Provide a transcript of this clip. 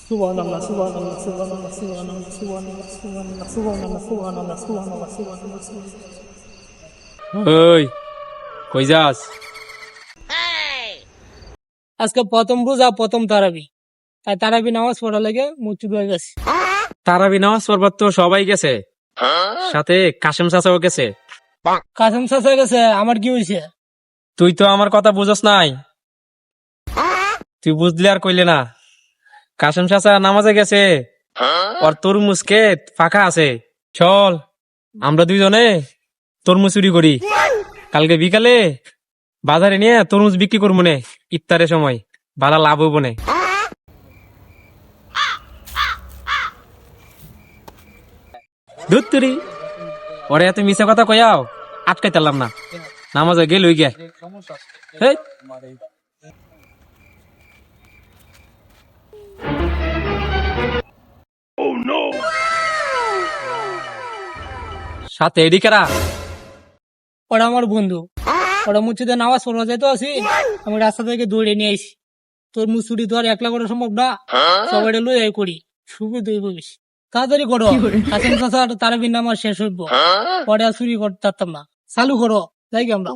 সুবহানাল্লাহ সুবহানাল্লাহ সুবহানাল্লাহ সুবহানাল্লাহ সুবহানাল্লাহ সুবহানাল্লাহ সুবহানাল্লাহ সুবহানাল্লাহ সুবহানাল্লাহ সুবহানাল্লাহ। ওই কই যাস? আজকে প্রথম রোজা, প্রথম তারাবি, তাই তারাবি নামাজ পড়া লাগে মসজিদ হয়ে গেছে। তারাবি নামাজ পড়বার তো সবাই গেছে, সাথে কাশেম চাচাও গেছে। কাসেম চাচা গেছে, আমার কি হয়েছে? তুই তো আমার কথা বুঝস নাই। তুই বুঝলি আর কইলে না। কাশেম চাচা নামাজে গেছে, আর তরমুজ ক্ষেত ফাঁকা আছে। চল আমরা দুইজনে তরমুজ চুরি করি, কালকে বিকালে বাজারে নিয়ে তরমুজ বিক্রি করবো নে, ইফতারের সময় ভালো লাভ হবো নে। ধুত্তুরি, ওরে এত মিশা কথা কয়াও, আটকাইতাম না। নামাজে গেল ওই গে। হেই, সাথে এদিকেরা ওরা আমার বন্ধু, ওরা মসজিদে নামাজ পড়া যেত আছি, আমি রাস্তা থেকে দৌড়ে নিয়ে আইছি। তোর মুসুরি তো আর একলা করা সম্ভব না, সবাই লই আই করি। শুভে তুই বলিস তাড়াতাড়ি করো, কাসেম চাচা তারাবির নামাজ শেষ হইব, পরে আর চুরি করতে পারতাম না। চালু করো, যাই কি আমরা।